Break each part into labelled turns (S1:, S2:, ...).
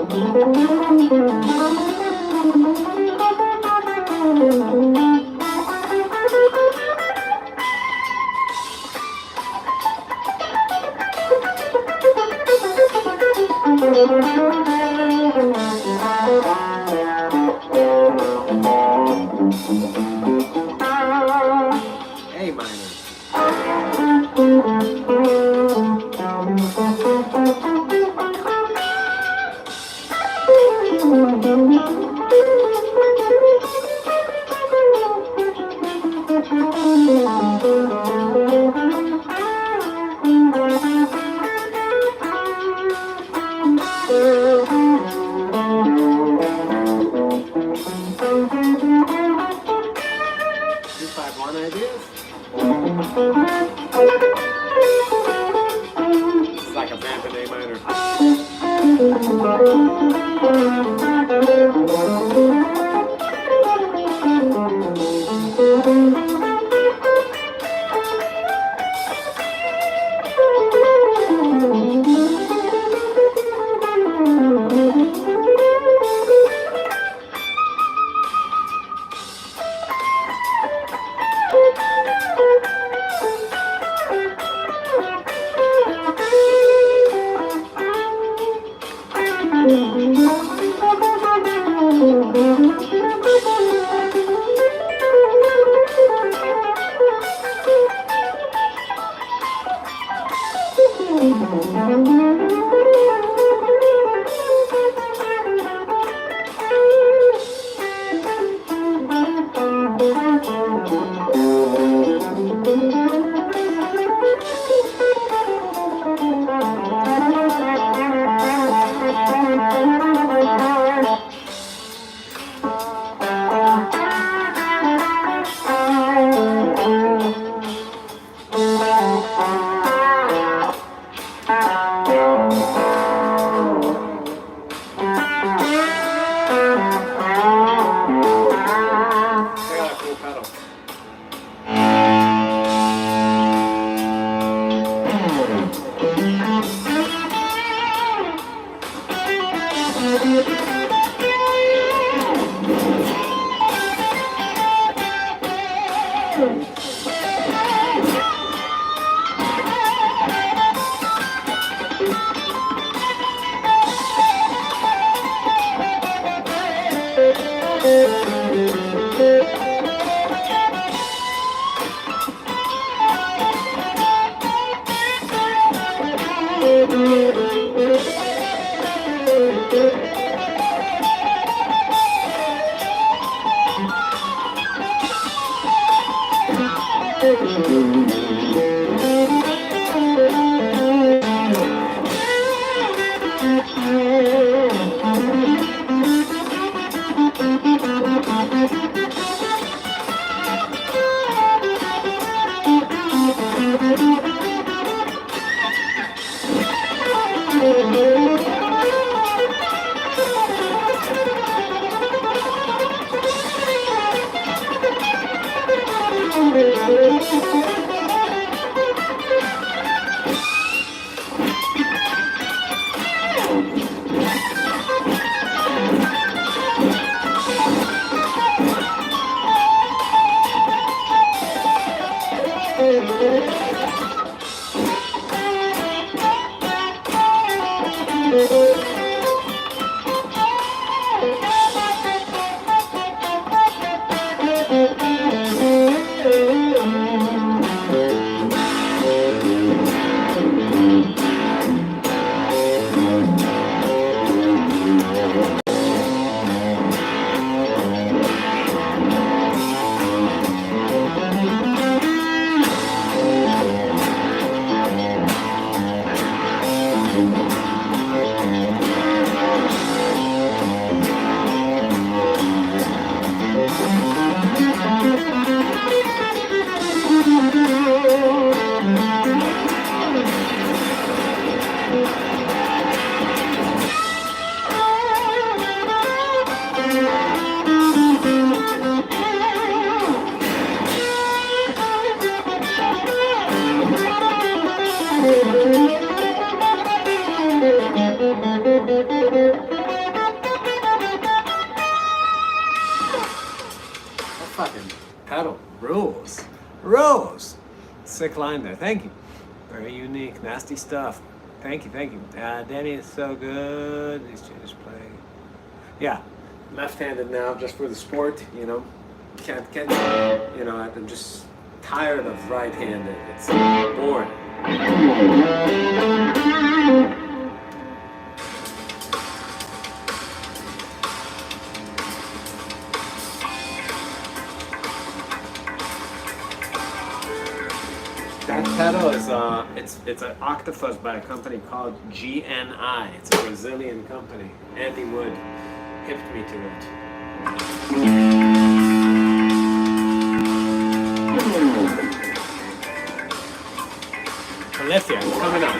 S1: A minor. Ideas? It's like a vamp in A minor.
S2: sick line there. Thank you. Very unique, nasty stuff. Thank you, thank you. Danny is so good. These changes play. Yeah, left-handed now, just for the sport. You know, can't. You know, I'm just tired of right-handed. It's boring. That pedal is it's an octafuzz by a company called GNI. It's a Brazilian company. Andy Wood hipped me to it. Alethea, it's coming up.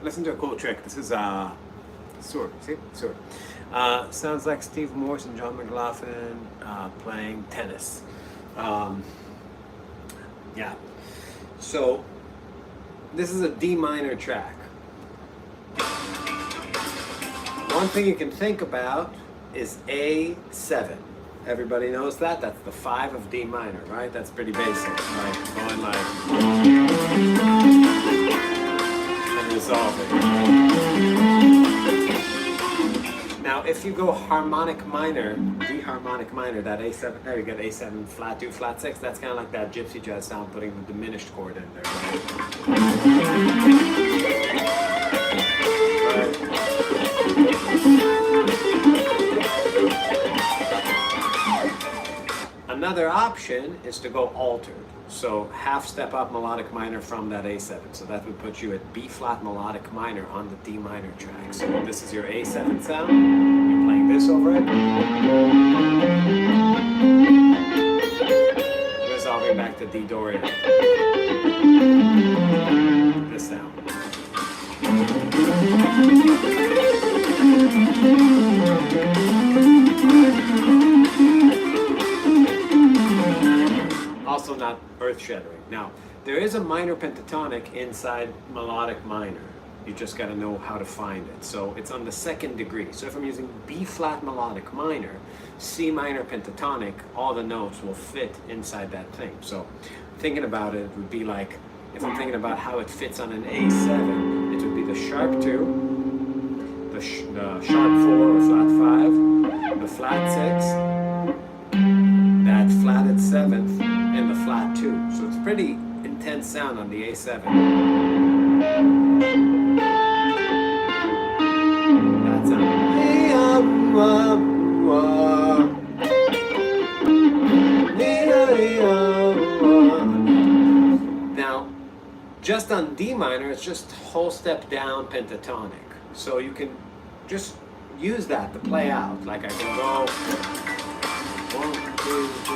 S2: Listen to a cool trick. This is Sword. See? Sword. Sounds like Steve Morse and John McLaughlin playing tennis. Yeah. So this is a D minor track. One thing you can think about is A7. Everybody knows that? That's the 5 of D minor, right? That's pretty basic. Like going like and resolving. Now, if you go harmonic minor, D harmonic minor, that A7, there you get A7 flat 2 flat 6, that's kind of like that gypsy jazz sound, putting the diminished chord in there, right? Another option is to go altered. So half step up melodic minor from that A7. So that would put you at B flat melodic minor on the D minor track. So this is your A7 sound. You're playing this over it. Resolving back to D Dorian. This sound. Also not earth-shattering. Now, there is a minor pentatonic inside melodic minor. You just got to know how to find it. So it's on the second degree. So if I'm using B flat melodic minor, C minor pentatonic, all the notes will fit inside that thing. So thinking about it would be like, if I'm thinking about how it fits on an A7, it would be the sharp 2, the sharp 4 or flat 5, the flat 6, that flatted 7th, and the flat 2. So it's pretty intense sound on the A7. That sound. Now, just on D minor, it's just whole step down pentatonic. So you can just use that to play out. Like I can go 1, 2, 3.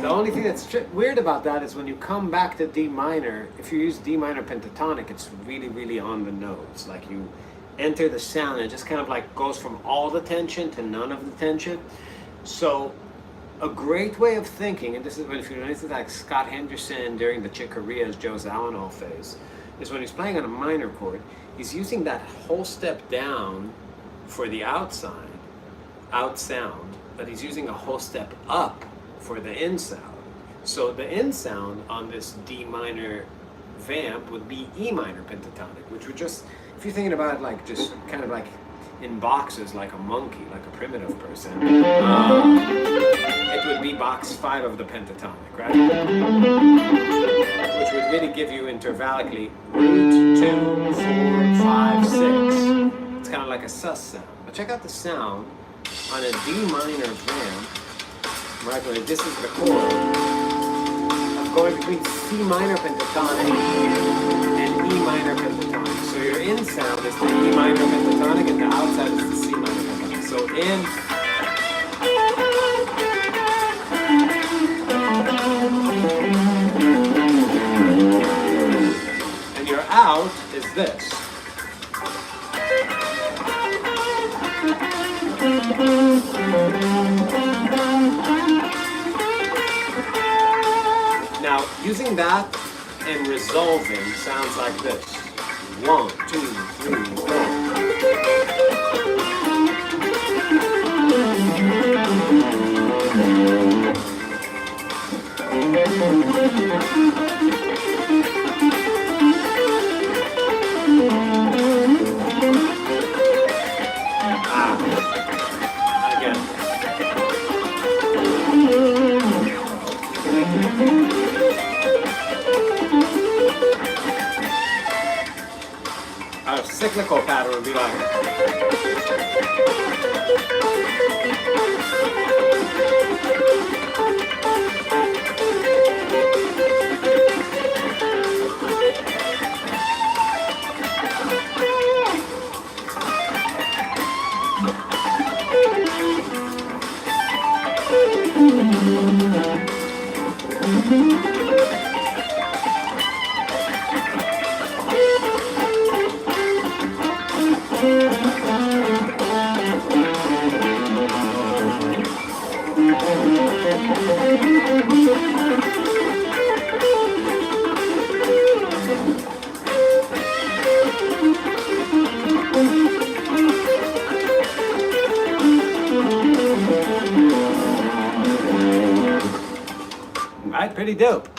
S2: The only thing that's weird about that is when you come back to D minor, if you use D minor pentatonic, it's really, really on the notes. Like you enter the sound and it just kind of like goes from all the tension to none of the tension. So a great way of thinking, and this is when if you know anything like Scott Henderson during the Chick Corea's Joe Zawinul phase, is when he's playing on a minor chord, he's using that whole step down for the out sound, but he's using a whole step up for the in sound. So the in sound on this D minor vamp would be E minor pentatonic, which would just, if you're thinking about it like just kind of like in boxes, like a monkey, like a primitive person, it would be box 5 of the pentatonic, right? Which would really give you intervallically root 2, 4, 5, 6. It's kind of like a sus sound. But check out the sound on a D minor vamp, right? Where this is the chord of going between C minor pentatonic and E minor pentatonic. So your in sound is the E minor pentatonic and the outside is the C minor pentatonic. So in, and your out is this. Now, using that and resolving sounds like this. 1, 2, 3, again. A cyclical pattern would be like. pretty dope.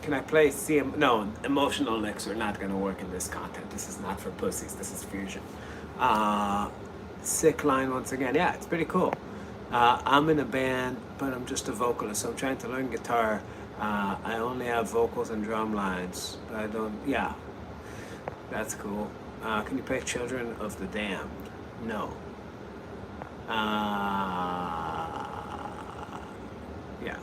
S2: Can I play CM? No, emotional licks are not going to work in this content. This is not for pussies. This is fusion. Sick line once again. Yeah, it's pretty cool. I'm in a band, but I'm just a vocalist. So I'm trying to learn guitar. I only have vocals and drum lines, but I don't. Yeah, that's cool. Can you play Children of the Damned? No. Yeah.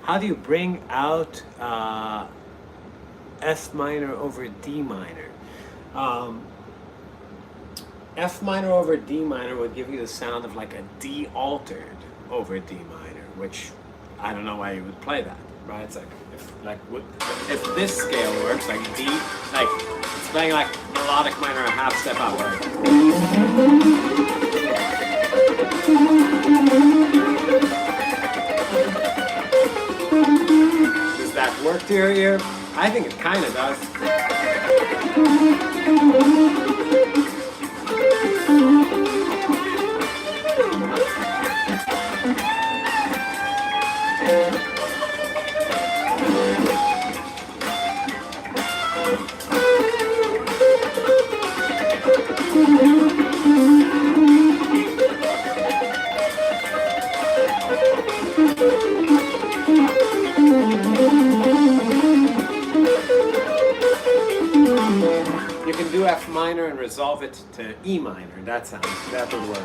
S2: How do you bring out F minor over D minor? F minor over D minor would give you the sound of like a D altered over D minor, which I don't know why you would play that, right? It's like if this scale works, like D, like it's playing like melodic minor a half step up, right? Does that work to your ear? I think it kind of does. You can do F minor and resolve it to E minor. That would work.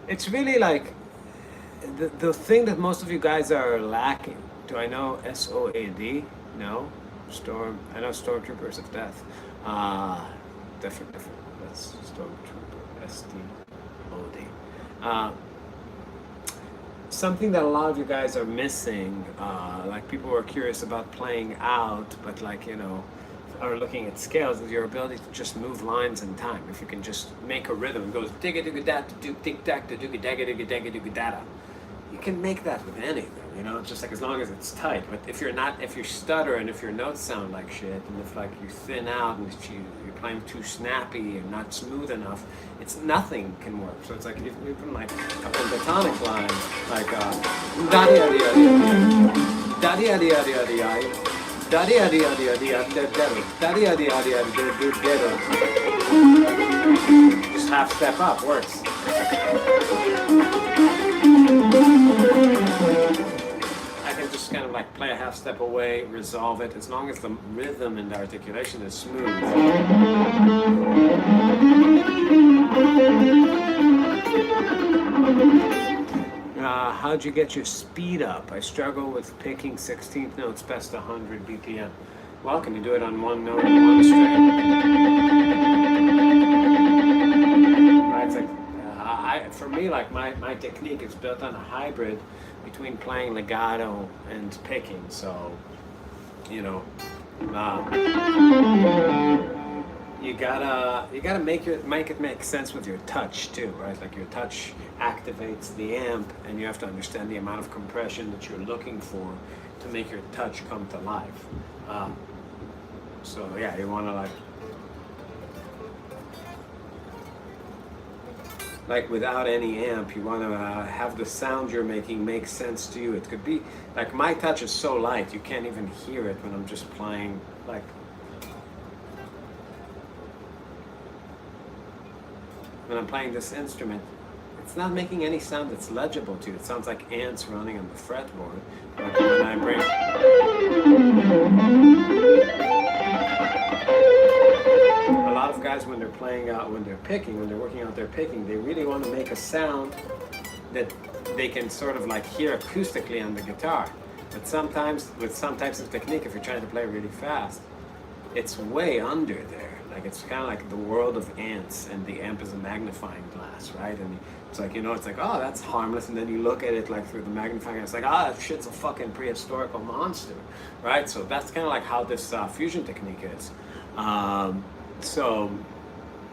S2: It's really like the thing that most of you guys are lacking. Do I know SOAD? No. Storm. I know Stormtroopers of Death. Different. That's Stormtrooper. STOD. Something that a lot of you guys are missing, like people who are curious about playing out, but like, you know, are looking at scales, is your ability to just move lines in time. If you can just make a rhythm, it goes digga digga da do tic tac da digga digga digga digga digga da. You can make that with anything, you know. It's just like as long as it's tight. But if you stutter and if your notes sound like shit, and if like you thin out and if you're playing too snappy and not smooth enough, nothing can work. So it's like if you put like a pentatonic line, like da di da di da di da di da di da di da di. Just half step up works. I can just kind of like play a half step away, resolve it, as long as the rhythm and the articulation is smooth. How'd you get your speed up? I struggle with picking 16th notes past 100 BPM. Well, can you do it on one note and one string? Right, it's like, for me, like my technique is built on a hybrid between playing legato and picking. So, you know, you gotta make it make sense with your touch too, right? Like your touch activates the amp, and you have to understand the amount of compression that you're looking for to make your touch come to life. So yeah, you want to like like without any amp. You want to have the sound you're making make sense to you. It could be like my touch is so light you can't even hear it when I'm just playing like. When I'm playing this instrument, it's not making any sound that's legible to you. It sounds like ants running on the fretboard. But when I bring... A lot of guys, when they're playing out, when they're working out their picking, they really want to make a sound that they can sort of like hear acoustically on the guitar. But sometimes, with some types of technique, if you're trying to play really fast, it's way under there. Like it's kind of like the world of ants, and the amp is a magnifying glass, right? And it's like, it's like, oh, that's harmless, and then you look at it like through the magnifying glass, it's like, ah, that shit's a fucking prehistorical monster, right? So that's kind of like how this fusion technique is. So,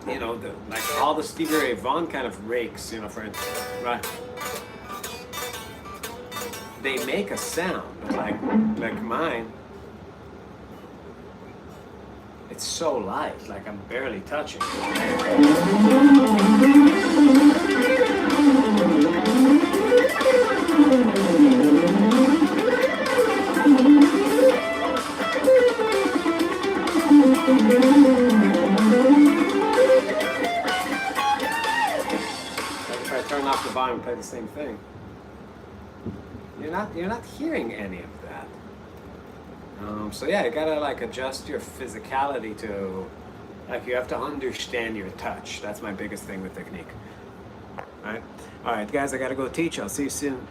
S2: like all the Stevie Ray Vaughan kind of rakes, for instance, right? They make a sound, but like mine. It's so light, like I'm barely touching. If I turn off the volume and play the same thing, you're not hearing any of that. So yeah, you gotta like adjust your physicality to, like you have to understand your touch. That's my biggest thing with technique. All right, guys, I gotta go teach. I'll see you soon.